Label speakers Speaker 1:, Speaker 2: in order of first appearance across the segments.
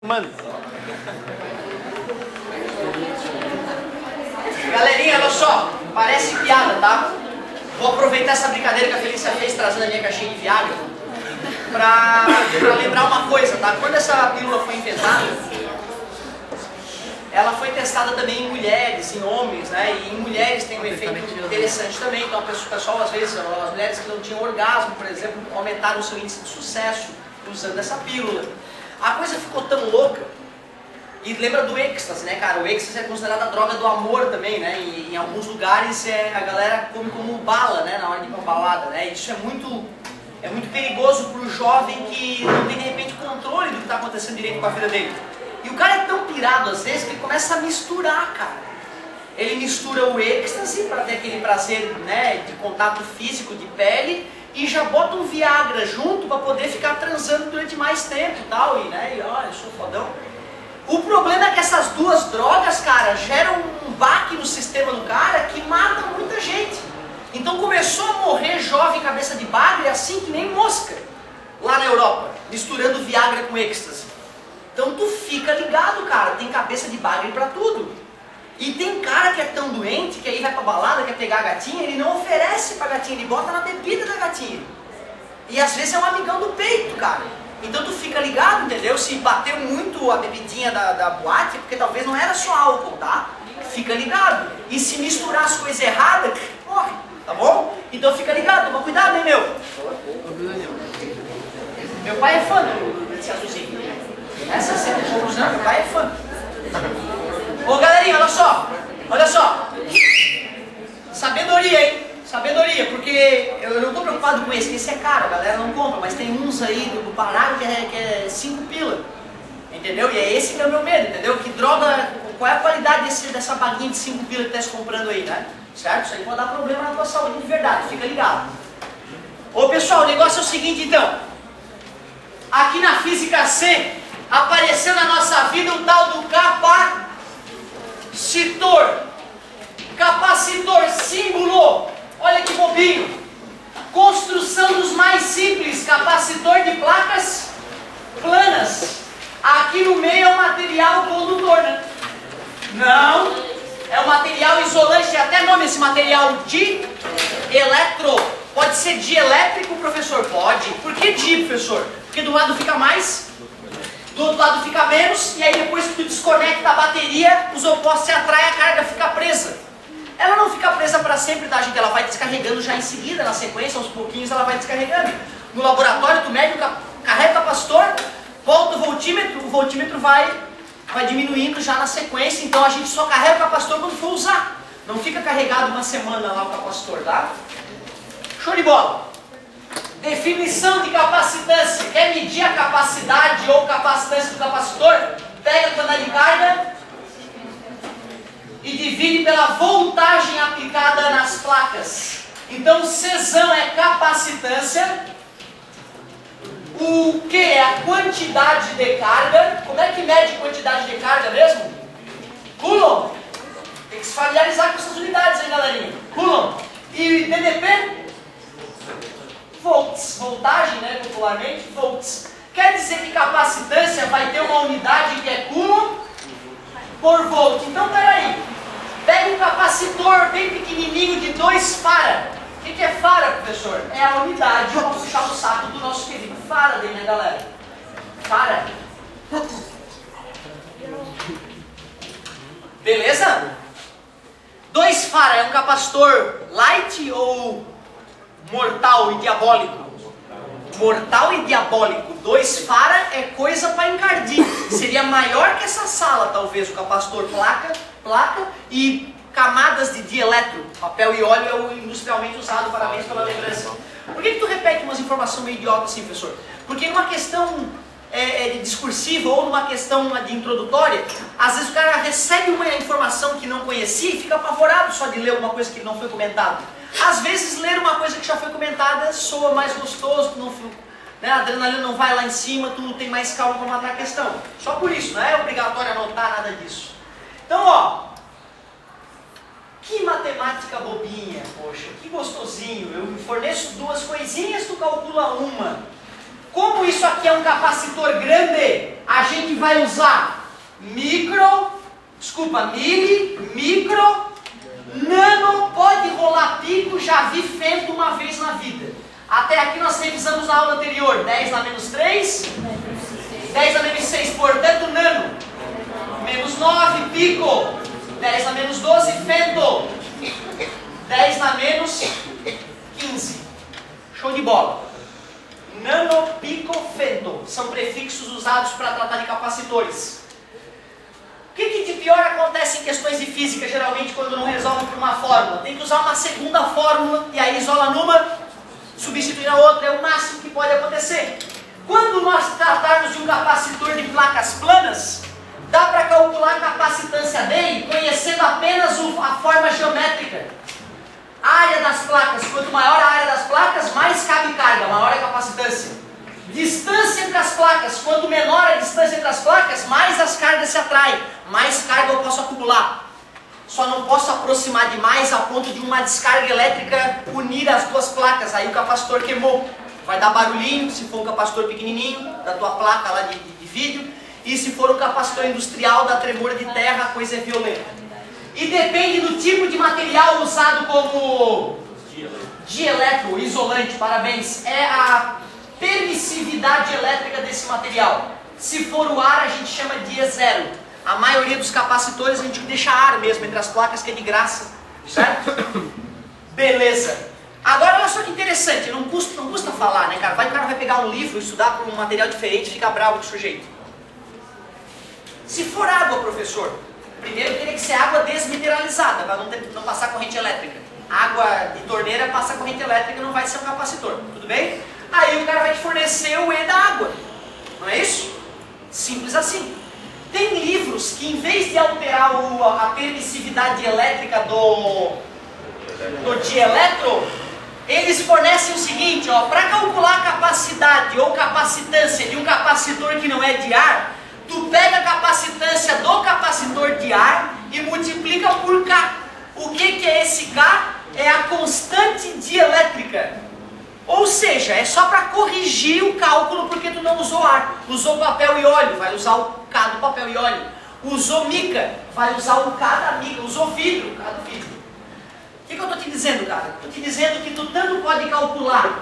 Speaker 1: Mano.
Speaker 2: Galerinha, olha só, parece piada, tá? Vou aproveitar essa brincadeira que a Felícia fez trazendo a minha caixinha de Viagra pra lembrar uma coisa, tá? Quando essa pílula foi inventada, ela foi testada também em mulheres, em homens, né? E em mulheres tem um efeito interessante também. Então, o pessoal, às vezes, as mulheres que não tinham orgasmo, por exemplo, aumentaram o seu índice de sucesso usando essa pílula. A coisa ficou tão louca. E lembra do êxtase, né, cara? O êxtase é considerado a droga do amor também, né? E em alguns lugares a galera come como bala, né? Na hora de ir pra balada, né? Isso é muito perigoso pro jovem que não tem, de repente, controle do que tá acontecendo direito com a vida dele. E o cara é tão pirado, às vezes, que ele começa a misturar, cara. Ele mistura o êxtase para ter aquele prazer, né, de contato físico, de pele, e já bota um Viagra junto para poder ficar transando durante mais tempo e tal. E, né, e ó, eu sou fodão. O problema é que essas duas drogas, cara, geram um baque no sistema do cara que mata muita gente. Então começou a morrer jovem cabeça de bagre assim que nem mosca, lá na Europa, misturando Viagra com êxtase. Então tu fica ligado, cara, tem cabeça de bagre pra tudo. E tem cara que é tão doente que aí vai pra balada, quer pegar a gatinha, ele não oferece pra gatinha, ele bota na bebida da gatinha. E às vezes é um amigão do peito, cara. Então tu fica ligado, entendeu? Se bateu muito a bebidinha da boate, porque talvez não era só álcool, tá? Fica ligado. E se misturar as coisas erradas, morre, tá bom? Então fica ligado, toma cuidado, hein, meu? Meu pai é fã desse azulzinho. Essa é a conclusão, meu pai é fã. Ô galerinha, olha só. Sabedoria, hein? Sabedoria, porque eu não estou preocupado com esse é caro, a galera não compra, mas tem uns aí do Pará que é 5 pila, entendeu? E é esse que é o meu medo, entendeu? Que droga, qual é a qualidade dessa baguinha de 5 pila que tu está comprando aí, né? Certo? Isso aí pode dar problema na tua saúde de verdade, fica ligado. Ô pessoal, o negócio é o seguinte então, aqui na Física C, apareceu na nossa vida o tal do capacitor, símbolo. Olha que bobinho. Construção dos mais simples, capacitor de placas planas. Aqui no meio é um material condutor, né? Não, é um material isolante, tem até nome esse material, dieletro. Pode ser dielétrico, professor? Pode. Por que di, professor? Porque do lado fica mais, do outro lado fica menos, e aí depois que tu desconecta a bateria, os opostos se atraem, a carga fica presa. Ela não fica presa para sempre, tá, gente? Ela vai descarregando já em seguida, na sequência, aos pouquinhos ela vai descarregando. No laboratório, tu mede, carrega o capacitor, volta o voltímetro vai diminuindo já na sequência, então a gente só carrega o capacitor quando for usar. Não fica carregado uma semana lá o capacitor, tá? Show de bola! Definição de capacitância. Quer medir a capacidade ou capacitância do capacitor? Pega a quantidade de carga e divide pela voltagem aplicada nas placas. Então, Czão é capacitância. O Q é a quantidade de carga. Como é que mede quantidade de carga mesmo? Coulomb. Tem que se familiarizar com essas unidades aí, galerinha. Coulomb. E DDP? Volts. Voltagem, né, popularmente, volts. Quer dizer que capacitância vai ter uma unidade que é Coulomb por volt. Então, peraí. Pega um capacitor bem pequenininho de 2 farad. O que é farad, professor? É a unidade, vamos puxar o saco do nosso querido Faraday, né, galera? Farad. Beleza? 2 farad é um capacitor light ou mortal e diabólico? Mortal e diabólico. 2 farad é coisa para encardir. Seria maior que essa sala, talvez, o capacitor placa e camadas de dieletro. Papel e óleo é o industrialmente usado, parabéns pela lembrança. Por que tu repete umas informações meio idiotas assim, professor? Porque numa questão discursiva ou numa questão de introdutória, às vezes o cara recebe uma informação que não conhecia e fica apavorado só de ler uma coisa que não foi comentada. Às vezes ler uma coisa que já foi comentada soa mais gostoso, né? A adrenalina não vai lá em cima, tu tem mais calma para matar a questão. Só por isso, não é obrigatório anotar nada disso. Então, ó, que matemática bobinha, poxa, que gostosinho. Eu forneço 2 coisinhas, tu calcula uma. Como isso aqui é um capacitor grande, a gente vai usar mili, micro, nano, pode rolar pico, já vi femto uma vez na vida. Até aqui nós revisamos na aula anterior, 10 na menos 3, 10 na menos 6, portanto nano, menos 9, pico, 10 na menos 12, femto, 10 na menos 15. Show de bola. Nano, pico, femto são prefixos usados para tratar de capacitores. O que de pior acontece em questões de física, geralmente, quando não resolve por uma fórmula? Tem que usar uma segunda fórmula e aí isola numa, substituir a outra, é o máximo que pode acontecer. Quando nós tratarmos de um capacitor de placas planas, dá para calcular a capacitância dele conhecendo apenas a forma geométrica. A área das placas, quanto maior a área das placas, mais cabe carga, maior a capacitância. Distância entre as placas, quanto menor a distância entre as placas, mais as cargas se atraem, mais carga eu posso acumular. Só não posso aproximar demais a ponto de uma descarga elétrica unir as duas placas, aí o capacitor queimou. Vai dar barulhinho, se for um capacitor pequenininho, da tua placa lá de vídeo, e se for um capacitor industrial, da tremor de terra, a coisa é violenta. E depende do tipo de material usado como dieletro, isolante, parabéns, é a permissividade elétrica desse material. Se for o ar, a gente chama de E0. A maioria dos capacitores a gente deixa ar mesmo entre as placas, que é de graça, certo? Beleza. Agora olha só que interessante, não custa falar, né, cara? O cara vai pegar um livro, estudar com um material diferente e ficar bravo com o sujeito. Se for água, professor, primeiro teria que ser água desmineralizada, para não passar corrente elétrica. Água de torneira passa corrente elétrica, não vai ser um capacitor, tudo bem? Aí o cara vai te fornecer o E da água, não é isso? Simples assim. Tem livros que, em vez de alterar a permissividade elétrica do dieletro, eles fornecem o seguinte, para calcular a capacidade ou capacitância de um capacitor que não é de ar, tu pega a capacitância do capacitor de ar e multiplica por K. O que é esse K? É a constante dielétrica. Ou seja, é só para corrigir o cálculo porque tu não usou ar. Usou papel e óleo, vai usar o K do papel e óleo. Usou mica, vai usar o K da mica. Usou vidro, o K do vidro. O que eu estou te dizendo, cara? Estou te dizendo que tu tanto pode calcular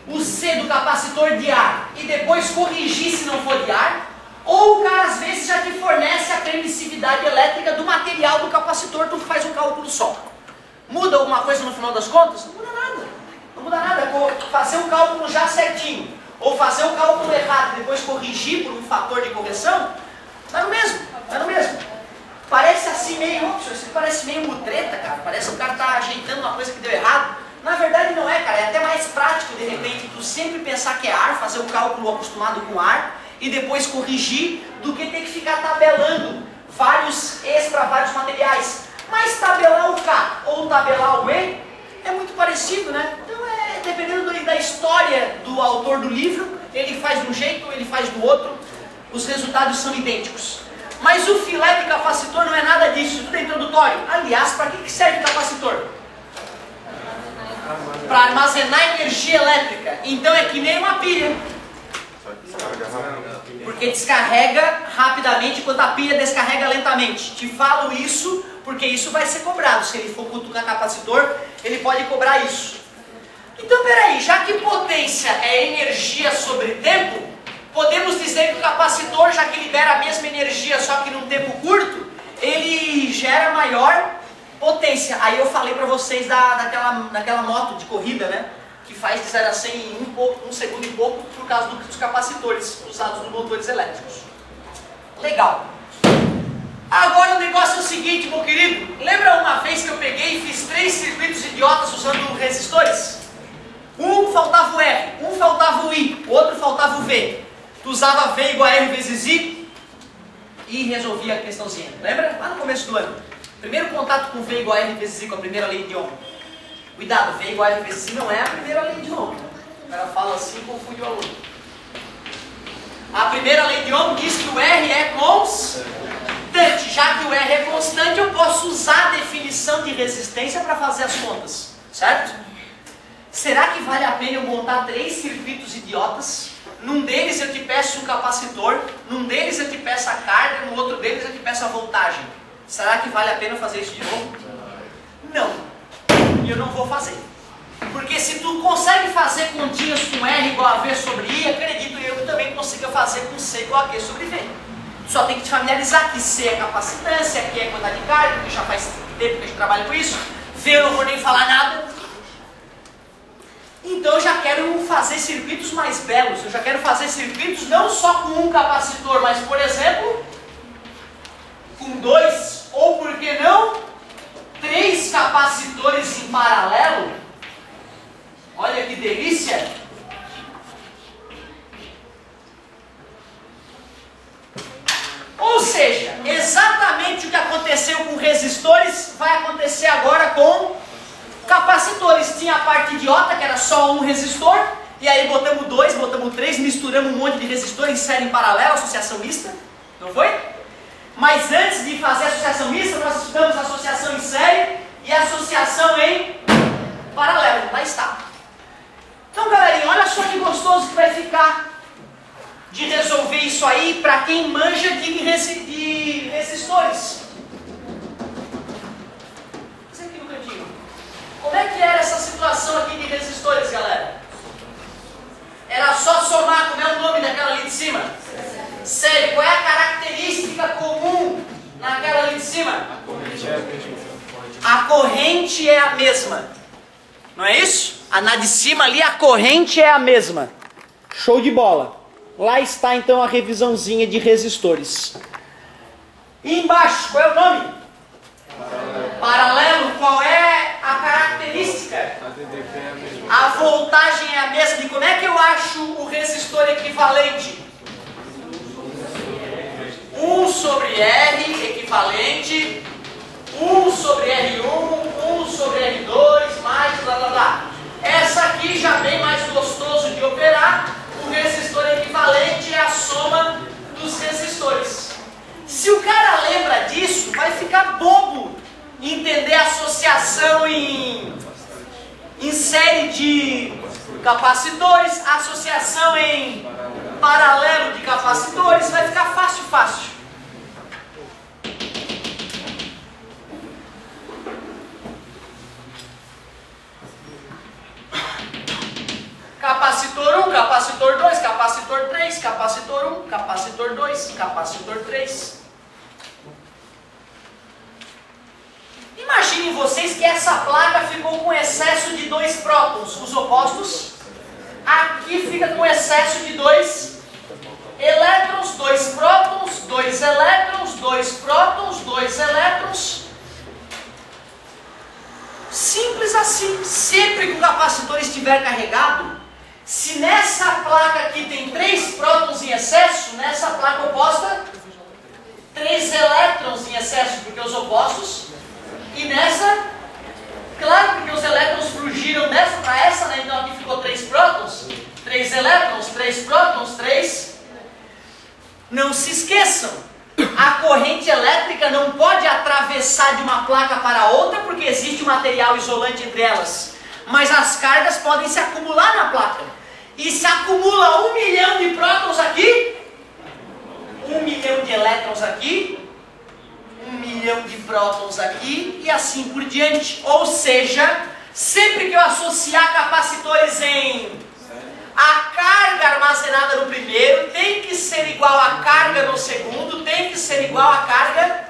Speaker 2: o C do capacitor de ar e depois corrigir se não for de ar, ou o cara às vezes já te fornece a permissividade elétrica do material do capacitor, tu faz um cálculo só. Muda alguma coisa no final das contas? Não muda nada. Não muda nada. Fazer o cálculo já certinho, ou fazer o cálculo errado e depois corrigir por um fator de correção, tá no mesmo, tá no mesmo. Parece assim meio, isso parece meio mutreta, cara. Parece que o cara está ajeitando uma coisa que deu errado. Na verdade não é, cara. É até mais prático, de repente, tu sempre pensar que é ar, fazer o cálculo acostumado com ar e depois corrigir, do que ter que ficar tabelando vários E's para vários materiais. Mas tabelar o K ou tabelar o E é muito parecido, né? Então dependendo da história do autor do livro, ele faz de um jeito, ele faz do outro, os resultados são idênticos. Mas o filé de capacitor não é nada disso, tudo é introdutório. Aliás, para que serve o capacitor? Para armazenar energia elétrica. Então é que nem uma pilha. Porque descarrega rapidamente enquanto a pilha descarrega lentamente. Te falo isso porque isso vai ser cobrado. Se ele for cutucar capacitor, ele pode cobrar isso. Então peraí, já que potência é energia sobre tempo, podemos dizer que o capacitor, já que libera a mesma energia, só que num tempo curto, ele gera maior potência. Aí eu falei para vocês daquela moto de corrida, né? Que faz de 0 a 100 em um segundo e pouco por causa dos capacitores usados nos motores elétricos. Legal. Agora o negócio é o seguinte, meu querido. Lembra uma vez que eu peguei e fiz 3 circuitos idiotas usando resistores? Um faltava o R, um faltava o I, o outro faltava o V. Tu usava V igual a R vezes I e resolvia a questãozinha. Lembra? Lá no começo do ano. Primeiro contato com V igual a R vezes I, com a primeira lei de Ohm. Cuidado, V igual a R vezes I não é a primeira lei de Ohm. O cara fala assim e confunde o aluno. A primeira lei de Ohm diz que o R é constante. Já que o R é constante, eu posso usar a definição de resistência para fazer as contas. Certo? Será que vale a pena eu montar 3 circuitos idiotas Num deles eu te peço um capacitor, num deles eu te peço a carga, no outro deles eu te peço a voltagem. Será que vale a pena fazer isso de novo? Não. E eu não vou fazer. Porque se tu consegue fazer continhas com R igual a V sobre I, acredito eu que também consiga fazer com C igual a Q sobre V. Só tem que te familiarizar que C é capacitância, Q é quantidade de carga, que já faz tempo que a gente trabalha com isso. V eu não vou nem falar nada. Então eu já quero fazer circuitos mais belos. Eu já quero fazer circuitos não só com um capacitor, mas por exemplo, com 2, ou por que não, 3 capacitores em paralelo. Olha que delícia! Ou seja, exatamente o que aconteceu com resistores vai acontecer agora com capacitores. Tinha a parte idiota, que era só um resistor, e aí botamos 2, botamos 3, misturamos um monte de resistor em série em paralelo, associação mista, não foi? Mas antes de fazer a associação mista, nós estudamos associação em série e associação em paralelo. Lá está. Então, galerinha, olha só que gostoso que vai ficar de resolver isso aí para quem manja de resistores. Isso aqui no cantinho. Como é que era essa situação aqui de resistores, galera? Era só somar, como é o nome daquela ali de cima? Sério, qual é a característica comum naquela ali de cima? A corrente é a mesma. Não é isso? A na de cima ali, a corrente é a mesma. Show de bola. Lá está então a revisãozinha de resistores. E embaixo, qual é o nome? Paralelo. Qual é a característica? A voltagem é a mesma. E como é que eu acho o resistor equivalente? 1 sobre R equivalente, 1 sobre R1, 1 sobre R2, mais blá blá blá. Essa aqui já bem mais gostoso de operar. O resistor equivalente é a soma dos resistores. Se o cara lembra disso, vai ficar bobo entender a associação em série de capacitores, associação em paralelo de capacitores, vai ficar fácil. Capacitor 1, capacitor 2, capacitor 3, capacitor 1, capacitor 2, capacitor 3. Imaginem vocês que essa placa ficou com excesso de 2 prótons, os opostos. Aqui fica com excesso de 2 elétrons, 2 prótons, 2 elétrons, 2 prótons, 2 elétrons. Simples assim. Sempre que o capacitor estiver carregado, se nessa placa aqui tem 3 prótons em excesso, nessa placa oposta, 3 elétrons em excesso, porque os opostos, e nessa, claro, porque os elétrons fugiram dessa para essa, né? Então aqui ficou 3 prótons, 3 elétrons, 3 prótons, 3. Não se esqueçam, a corrente elétrica não pode atravessar de uma placa para outra, porque existe um material isolante entre elas. Mas as cargas podem se acumular na placa. E se acumula 1 milhão de prótons aqui, 1 milhão de elétrons aqui, 1 milhão de prótons aqui, e assim por diante. Ou seja, sempre que eu associar capacitores em a carga armazenada no primeiro, tem que ser igual à carga no segundo, tem que ser igual à carga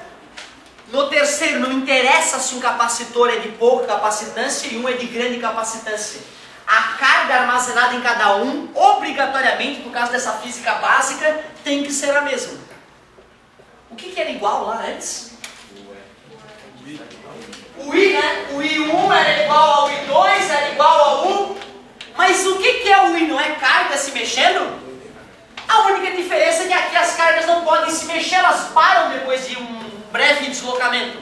Speaker 2: no terceiro. Não interessa se um capacitor é de pouca capacitância e um é de grande capacitância. A carga armazenada em cada um, obrigatoriamente, por causa dessa física básica, tem que ser a mesma. O que era igual lá antes? O I, né? O I1 era igual ao I2, era igual ao 1. Mas o que é o I? Não é carga se mexendo? A única diferença é que aqui as cargas não podem se mexer, elas param depois de um breve deslocamento.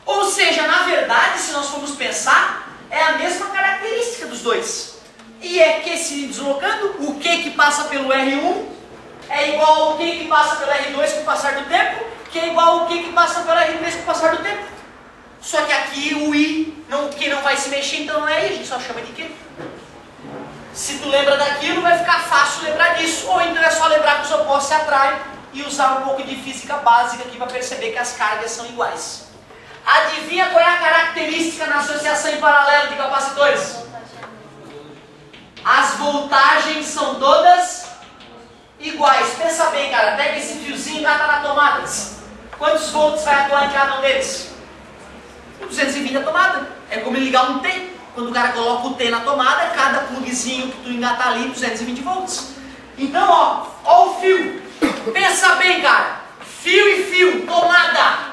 Speaker 2: Ou seja, na verdade, se nós formos pensar, é a mesma característica dos dois. E é que se deslocando, o que passa pelo R1 é igual ao que passa pelo R2 com o passar do tempo, que é igual ao que passa pelo R3 com o passar do tempo. Só que aqui o I, o que não vai se mexer, então não é I, a gente só chama de Q. Se tu lembra daquilo, vai ficar fácil lembrar disso. Ou então é só lembrar que os opostos se atraem e usar um pouco de física básica aqui para perceber que as cargas são iguais. Adivinha qual é a característica na associação em paralelo de capacitores? As voltagens são todas iguais. Pensa bem, cara. Pega esse fiozinho e gata na tomada. Quantos volts vai atuar em cada um deles? 220 a tomada. É como ligar um T. Quando o cara coloca o T na tomada, cada plugzinho que tu engatar ali, 220 volts. Então, ó o fio. Pensa bem, cara. Fio e fio, tomada.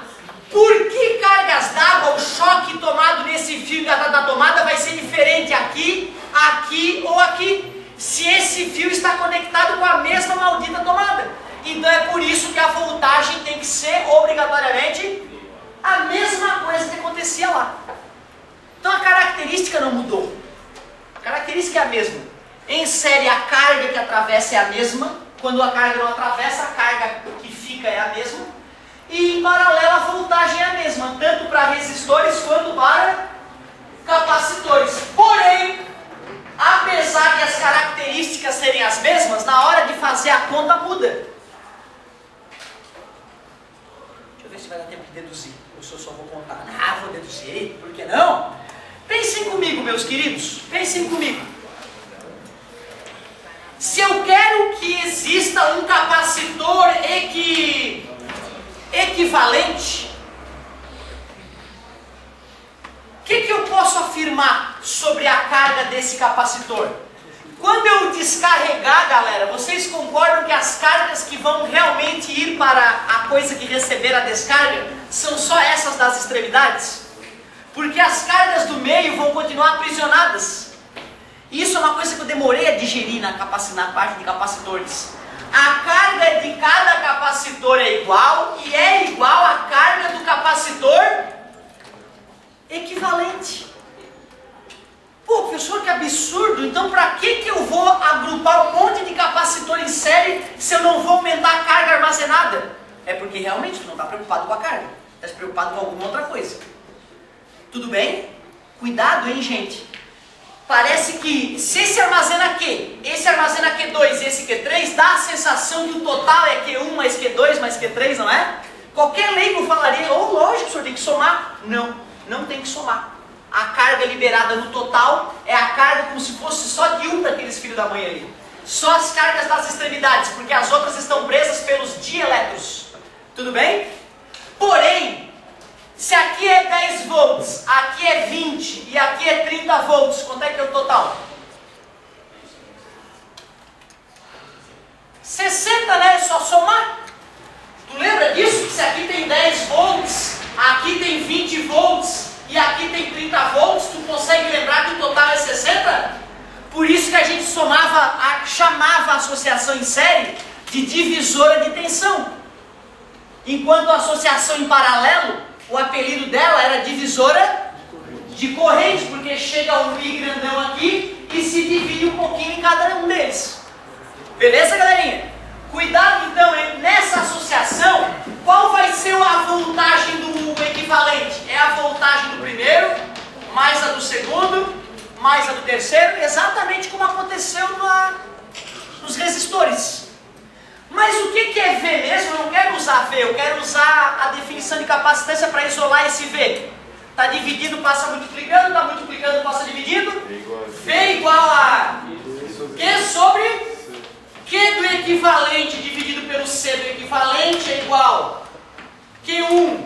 Speaker 2: Por que cargas d'água, o choque tomado nesse fio engatado na tomada vai ser diferente aqui, aqui ou aqui? Se esse fio está conectado com a mesma maldita tomada. Então é por isso que a voltagem tem que ser obrigatoriamente a mesma coisa que acontecia lá. Então a característica não mudou. A característica é a mesma. Em série a carga que atravessa é a mesma. Quando a carga não atravessa, a carga que fica é a mesma. E em paralelo a voltagem é a mesma, tanto para resistores quanto para capacitores. Porém, apesar de as características serem as mesmas, na hora de fazer a conta muda. Deixa eu ver se vai dar tempo de deduzir. Ou se eu só vou contar. Ah, vou deduzir, por que não? Pensem comigo, meus queridos. Pensem comigo. Se eu quero que exista um capacitor equivalente, o que eu posso afirmar sobre a carga desse capacitor? Quando eu descarregar, galera, vocês concordam que as cargas que vão realmente ir para a coisa que receber a descarga são só essas das extremidades? Porque as cargas do meio vão continuar aprisionadas. Isso é uma coisa que eu demorei a digerir na parte de capacitores. A carga de cada capacitor é igual e é igual à carga do capacitor equivalente. Pô, professor, que absurdo! Então para que eu vou agrupar um monte de capacitor em série se eu não vou aumentar a carga armazenada? É porque realmente tu não está preocupado com a carga, está preocupado com alguma outra coisa. Tudo bem? Cuidado, hein, gente? Parece que se esse armazena Q, esse armazena Q2 e esse Q3, dá a sensação que o total é Q1 mais Q2 mais Q3, não é? Qualquer leigo falaria, lógico, o senhor tem que somar. Não, não tem que somar. A carga liberada no total é a carga como se fosse só de um daqueles filhos da mãe ali. Só as cargas das extremidades, porque as outras estão presas pelos dielétrons. Tudo bem? Porém, se aqui é 10 volts, aqui é 20 e aqui é 30 volts, quanto é que é o total? 60, né? É só somar. Tu lembra disso? Que se aqui tem 10 volts, aqui tem 20 volts e aqui tem 30 volts, tu consegue lembrar que o total é 60? Por isso que a gente chamava a associação em série de divisora de tensão. Enquanto a associação em paralelo, o apelido dela era divisora de corrente, porque chega um pi grandão aqui e se divide um pouquinho em cada um deles. Beleza, galerinha? Cuidado então, nessa associação, qual vai ser a voltagem do equivalente? É a voltagem do primeiro, mais a do segundo, mais a do terceiro, exatamente como aconteceu nos resistores. Mas o que é V mesmo? Eu não quero usar V, eu quero usar a definição de capacitância para isolar esse V. Está dividido, passa multiplicando, está multiplicando, passa dividindo. V igual a Q sobre Q do equivalente dividido pelo C do equivalente é igual Q1,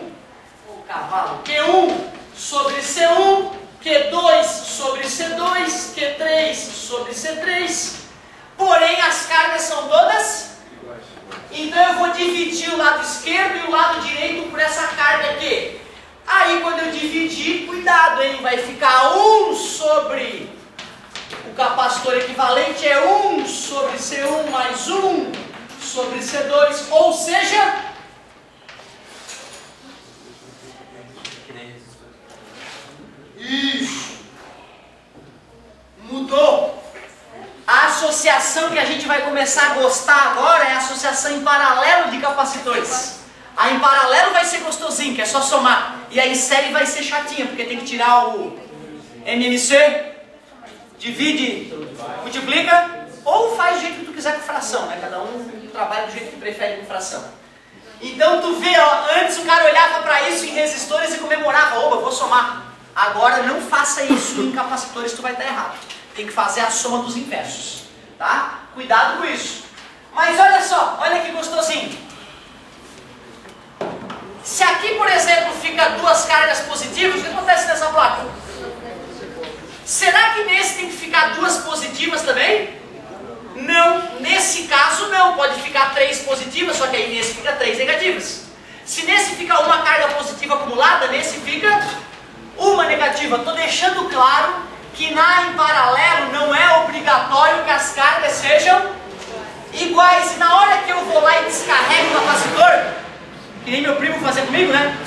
Speaker 2: o cavalo, Q1 sobre C1, Q2 sobre C2, Q3 sobre C3. Porém, as cargas são todas. Então eu vou dividir o lado esquerdo e o lado direito por essa carga aqui. Aí quando eu dividir, cuidado, hein? Vai ficar 1 sobre o capacitor equivalente, é 1 sobre C1 mais 1 sobre C2, ou seja, isso, mudou. A associação que a gente vai começar a gostar agora é a associação em paralelo de capacitores. A em paralelo vai ser gostosinho, que é só somar. E a em série vai ser chatinha, porque tem que tirar o MMC. divide, multiplica, ou faz do jeito que tu quiser com fração, né? Cada um trabalha do jeito que prefere com fração. Então tu vê, ó, antes o cara olhava para isso em resistores e comemorava, opa, vou somar. Agora não faça isso em capacitores, tu vai estar errado. Tem que fazer a soma dos inversos, tá? Cuidado com isso. Mas olha só, olha que gostosinho. Se aqui, por exemplo, fica duas cargas positivas, o que acontece nessa placa? Será que nesse tem que ficar duas positivas também? Não, nesse caso não, pode ficar 3 positivas, só que aí nesse fica 3 negativas. Se nesse fica uma carga positiva acumulada, nesse fica uma negativa. Estou deixando claro que em paralelo não é obrigatório que as cargas sejam iguais. E na hora que eu vou lá e descarrego o capacitor, que nem meu primo fazia comigo, né?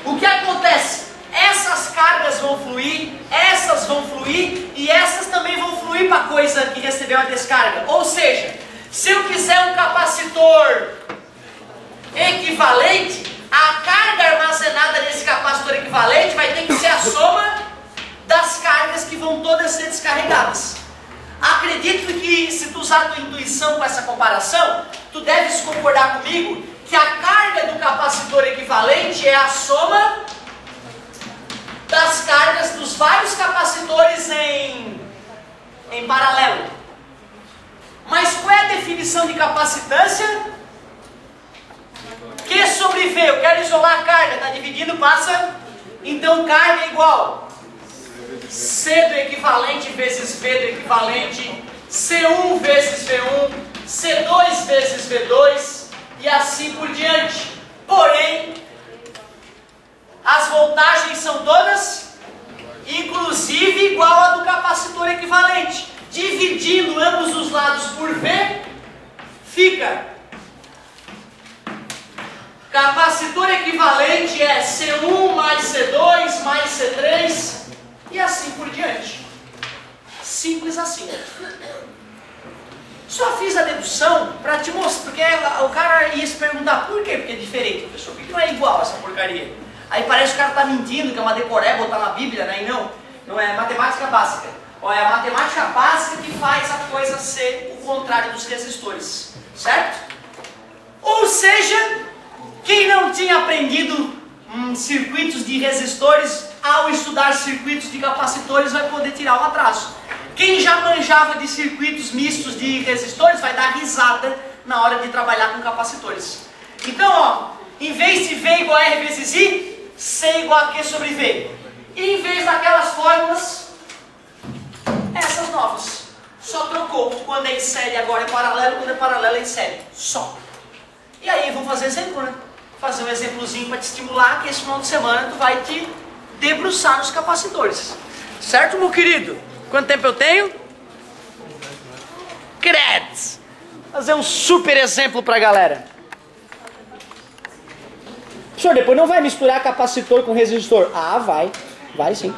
Speaker 2: O que acontece? Essas cargas vão fluir, essas vão fluir e essas também vão fluir para a coisa que recebeu a descarga. Ou seja, se eu quiser um capacitor equivalente, a carga armazenada nesse capacitor equivalente vai ter que ser a soma das cargas que vão todas ser descarregadas. Acredito que se tu usar a tua intuição com essa comparação, tu deves concordar comigo que a carga do capacitor equivalente é a soma das cargas dos vários capacitores em paralelo. Mas qual é a definição de capacitância? Q sobre V, eu quero isolar a carga, está dividindo, passa, então carga é igual C do equivalente vezes V do equivalente, C1 vezes V1, C2 vezes V2 e assim por diante. Porém, as voltagens são todas, inclusive igual a do capacitor equivalente. Dividindo ambos os lados por V, fica capacitor equivalente é C1 mais C2 mais C3 e assim por diante. Simples assim. Só fiz a dedução para te mostrar, porque o cara ia se perguntar por quê? Porque é diferente, professor. Por que não é igual essa porcaria? Aí parece que o cara está mentindo, que é uma decoreba, botar na Bíblia, né? E não é matemática básica. Ó, é a matemática básica que faz a coisa ser o contrário dos resistores, certo? Ou seja, quem não tinha aprendido circuitos de resistores, ao estudar circuitos de capacitores vai poder tirar um atraso. Quem já manjava de circuitos mistos de resistores vai dar risada na hora de trabalhar com capacitores. Então, ó, em vez de V igual a R vezes I, C igual a Q sobre V. E em vez daquelas fórmulas, essas novas. Só trocou. Quando é em série agora é paralelo, quando é paralelo é em série. Só. E aí, vamos fazer exemplo, né? Fazer um exemplozinho para te estimular, que esse final de semana tu vai te debruçar nos capacitores. Certo, meu querido? Quanto tempo eu tenho? Creds! Fazer um super exemplo para a galera. Professor, depois não vai misturar capacitor com resistor? Ah, vai. Vai sim.